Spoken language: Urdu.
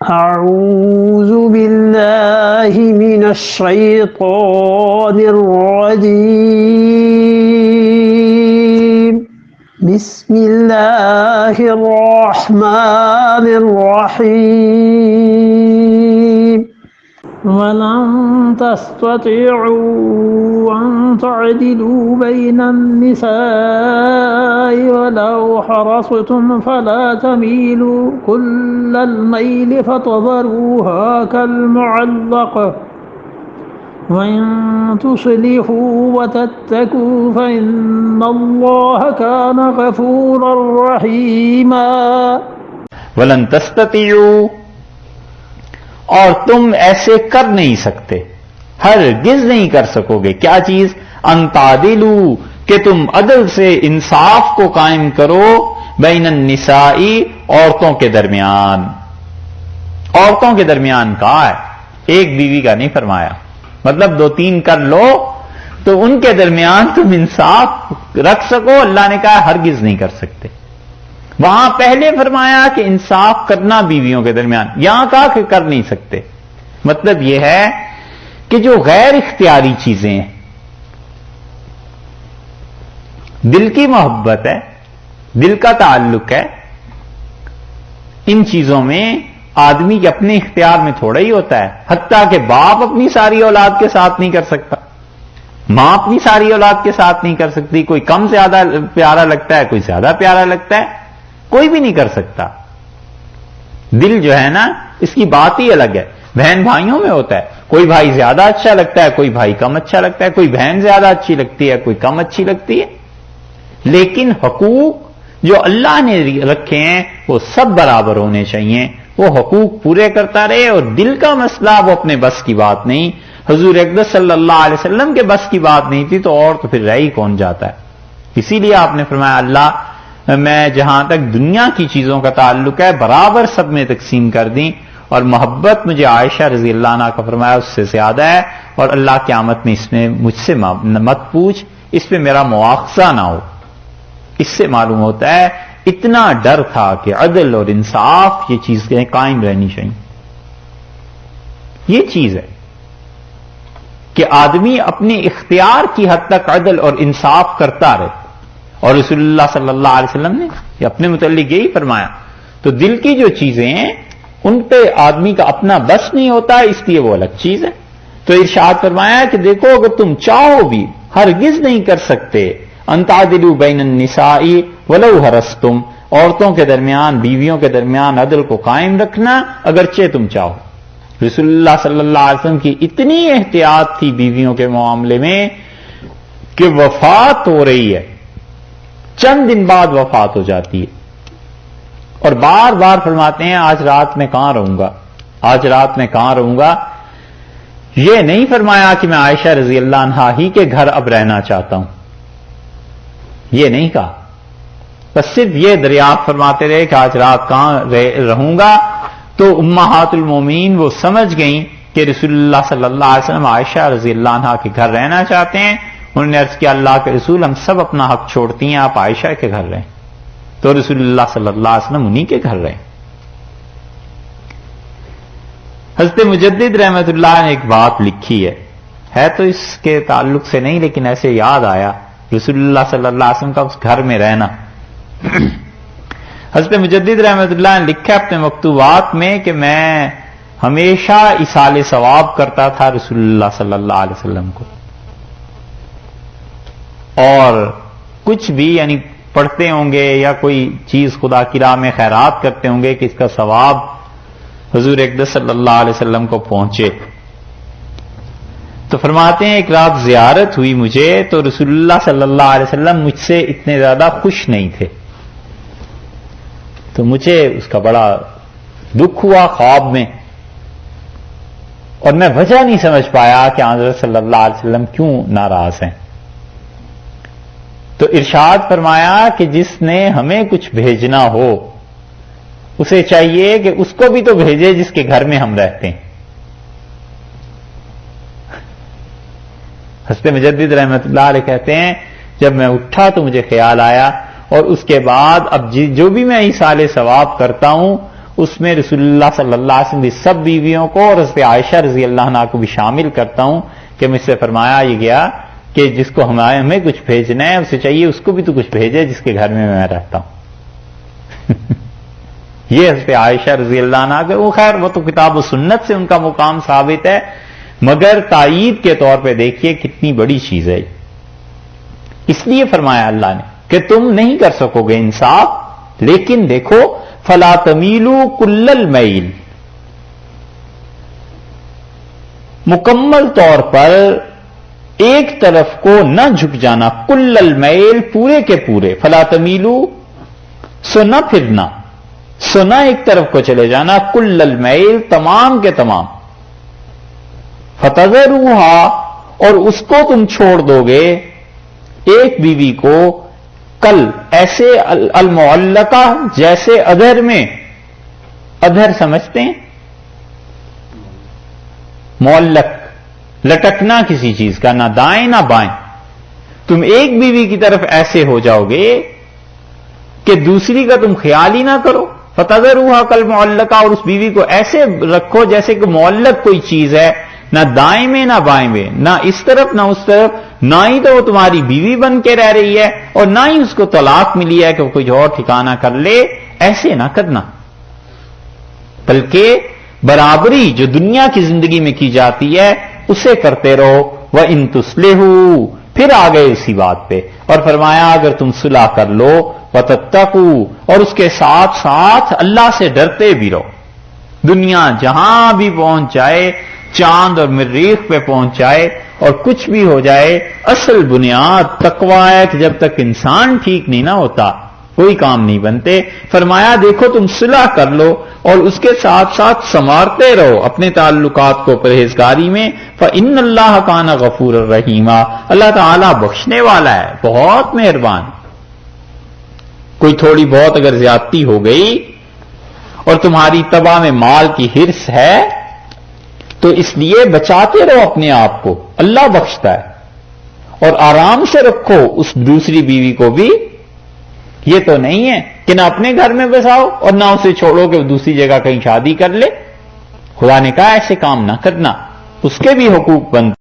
أعوذ بالله من الشيطان الرجيم بسم الله الرحمن الرحيم ولن تستطيعوا أن تعدلوا بين النساء ولو حرصتم فلا تميلوا كل الميل فتذروها كالمعلقة وإن تصلحوا وتتقوا فإن الله كان غفورا رحيما ولن تستطيعوا، اور تم ایسے کر نہیں سکتے، ہرگز نہیں کر سکو گے. کیا چیز؟ ان تعدلوا، کہ تم عدل سے انصاف کو قائم کرو، بین النساء، عورتوں کے درمیان. عورتوں کے درمیان کہا ہے، ایک بیوی کا نہیں فرمایا. مطلب 2-3 کر لو تو ان کے درمیان تم انصاف رکھ سکو. اللہ نے کہا ہرگز نہیں کر سکتے. وہاں پہلے فرمایا کہ انصاف کرنا بیویوں کے درمیان، یہاں کہا کہ کر نہیں سکتے. مطلب یہ ہے کہ جو غیر اختیاری چیزیں ہیں، دل کی محبت ہے، دل کا تعلق ہے، ان چیزوں میں آدمی کے اپنے اختیار میں تھوڑا ہی ہوتا ہے. حتیٰ کہ باپ اپنی ساری اولاد کے ساتھ نہیں کر سکتا، ماں اپنی ساری اولاد کے ساتھ نہیں کر سکتی. کوئی کم زیادہ پیارا لگتا ہے، کوئی زیادہ پیارا لگتا ہے، کوئی بھی نہیں کر سکتا. دل جو ہے نا، اس کی بات ہی الگ ہے. بہن بھائیوں میں ہوتا ہے، کوئی بھائی زیادہ اچھا لگتا ہے، کوئی بھائی کم اچھا لگتا ہے، کوئی بہن زیادہ اچھی لگتی ہے، کوئی کم اچھی لگتی ہے. لیکن حقوق جو اللہ نے رکھے ہیں وہ سب برابر ہونے چاہیے. وہ حقوق پورے کرتا رہے. اور دل کا مسئلہ وہ اپنے بس کی بات نہیں. حضور اقدس صلی اللہ علیہ وسلم کے بس کی بات نہیں تھی تو اور تو پھر رہ ہی کون جاتا ہے. اسی لیے آپ نے فرمایا اللہ میں جہاں تک دنیا کی چیزوں کا تعلق ہے برابر سب میں تقسیم کر دیں. اور محبت مجھے عائشہ رضی اللہ عنہ کا فرمایا اس سے زیادہ ہے. اور اللہ قیامت میں اس میں مجھ سے مت پوچھ، اس پہ میرا مواخذہ نہ ہو. اس سے معلوم ہوتا ہے اتنا ڈر تھا کہ عدل اور انصاف یہ چیزیں قائم رہنی چاہیے. یہ چیز ہے کہ آدمی اپنے اختیار کی حد تک عدل اور انصاف کرتا رہے. اور رسول اللہ صلی اللہ علیہ وسلم نے اپنے متعلق یہی فرمایا. تو دل کی جو چیزیں ہیں ان پہ آدمی کا اپنا بس نہیں ہوتا، اس لیے وہ الگ چیز ہے. تو ارشاد فرمایا کہ دیکھو اگر تم چاہو بھی ہرگز نہیں کر سکتے. ان تعدلوا بین النساء ولو حرصتم، عورتوں کے درمیان، بیویوں کے درمیان عدل کو قائم رکھنا اگرچہ تم چاہو. رسول اللہ صلی اللہ علیہ وسلم کی اتنی احتیاط تھی بیویوں کے معاملے میں کہ وفات ہو رہی ہے، چند دن بعد وفات ہو جاتی ہے، اور بار بار فرماتے ہیں آج رات میں کہاں رہوں گا، آج رات میں کہاں رہوں گا. یہ نہیں فرمایا کہ میں عائشہ رضی اللہ عنہا ہی کے گھر اب رہنا چاہتا ہوں، یہ نہیں کہا. بس صرف یہ دریافت فرماتے رہے کہ آج رات کہاں رہوں گا. تو امہات المومنین وہ سمجھ گئیں کہ رسول اللہ صلی اللہ علیہ وسلم عائشہ رضی اللہ عنہا کے گھر رہنا چاہتے ہیں. انہوں نے عرض کیا اللہ کے رسول ہم سب اپنا حق چھوڑتی ہیں، آپ عائشہ کے گھر رہیں. تو رسول اللہ صلی اللہ علیہ وسلم انہی کے گھر رہیں. حضرت مجدد رحمت اللہ نے ایک بات لکھی ہے تو اس کے تعلق سے نہیں لیکن ایسے یاد آیا رسول اللہ صلی اللہ علیہ وسلم کا اس گھر میں رہنا. حضرت مجدد رحمت اللہ نے لکھا اپنے مکتوبات میں کہ میں ہمیشہ ایصال ثواب کرتا تھا رسول اللہ صلی اللہ علیہ وسلم کو، اور کچھ بھی یعنی پڑھتے ہوں گے یا کوئی چیز خدا کی راہ میں خیرات کرتے ہوں گے کہ اس کا ثواب حضور اقدس صلی اللہ علیہ وسلم کو پہنچے. تو فرماتے ہیں ایک رات زیارت ہوئی مجھے تو رسول اللہ صلی اللہ علیہ وسلم مجھ سے اتنے زیادہ خوش نہیں تھے. تو مجھے اس کا بڑا دکھ ہوا خواب میں، اور میں وجہ نہیں سمجھ پایا کہ حضرت صلی اللہ علیہ وسلم کیوں ناراض ہیں. تو ارشاد فرمایا کہ جس نے ہمیں کچھ بھیجنا ہو اسے چاہیے کہ اس کو بھی تو بھیجے جس کے گھر میں ہم رہتے ہیں. حضرت مجدد رحمت اللہ علیہ کہتے ہیں جب میں اٹھا تو مجھے خیال آیا، اور اس کے بعد اب جو بھی میں ایصال ثواب کرتا ہوں اس میں رسول اللہ صلی اللہ علیہ وسلم کی سب بیویوں کو اور حضرت عائشہ رضی اللہ عنہا کو بھی شامل کرتا ہوں کہ مجھ سے فرمایا یہ گیا کہ جس کو ہمیں کچھ بھیجنا ہے اسے چاہیے اس کو بھی تو کچھ بھیجے جس کے گھر میں رہتا ہوں یہ حضرت عائشہ رضی اللہ عنہا کے وہ خیر وہ تو کتاب و سنت سے ان کا مقام ثابت ہے، مگر تائید کے طور پہ دیکھیے کتنی بڑی چیز ہے۔ اس لیے فرمایا اللہ نے کہ تم نہیں کر سکو گے انصاف، لیکن دیکھو فلا تمیلوا کل المیل، مکمل طور پر ایک طرف کو نہ جھک جانا، کل المیل پورے کے پورے، فلا تمیلوا سو نہ پھرنا، سو نہ ایک طرف کو چلے جانا، کل المیل تمام کے تمام، فتذروہا اور اس کو تم چھوڑ دو گے ایک بیوی کو کل ایسے المعلقہ جیسے ادھر میں، ادھر سمجھتے ہیں معلق لٹکنا کسی چیز کا، نہ دائیں نہ بائیں، تم ایک بیوی کی طرف ایسے ہو جاؤ گے کہ دوسری کا تم خیال ہی نہ کرو، فتذروہا کالمعلقہ، اور اس بیوی کو ایسے رکھو جیسے کہ معلق کوئی چیز ہے، نہ دائیں میں نہ بائیں میں، نہ اس طرف نہ اس طرف، نہ ہی تو وہ تمہاری بیوی بن کے رہ رہی ہے اور نہ ہی اس کو طلاق ملی ہے کہ وہ کوئی اور ٹھکانہ کر لے، ایسے نہ کرنا، بلکہ برابری جو دنیا کی زندگی میں کی جاتی ہے اسے کرتے رہو۔ وَإِن تُصْلِحُوا، پھر آ گئے اسی بات پہ اور فرمایا اگر تم صلح کر لو، وَتَتَّقُوا، اور اس کے ساتھ ساتھ اللہ سے ڈرتے بھی رہو، دنیا جہاں بھی پہنچ جائے، چاند اور مریخ پہ پہنچ جائے اور کچھ بھی ہو جائے، اصل بنیاد تقویٰ ہے کہ جب تک انسان ٹھیک نہیں نہ ہوتا کوئی کام نہیں بنتے۔ فرمایا دیکھو تم صلح کر لو اور اس کے ساتھ ساتھ سنوارتے رہو اپنے تعلقات کو پرہیزگاری میں، فإن اللہ کان غفورا رحیما، اللہ تعالیٰ بخشنے والا ہے، بہت مہربان۔ کوئی تھوڑی بہت اگر زیادتی ہو گئی اور تمہاری تباہ میں مال کی ہرس ہے تو اس لیے بچاتے رہو اپنے آپ کو، اللہ بخشتا ہے، اور آرام سے رکھو اس دوسری بیوی کو بھی، یہ تو نہیں ہے کہ نہ اپنے گھر میں بساؤ اور نہ اسے چھوڑو کہ وہ دوسری جگہ کہیں شادی کر لے، خدا نے کہا ایسے کام نہ کرنا، اس کے بھی حقوق بنتے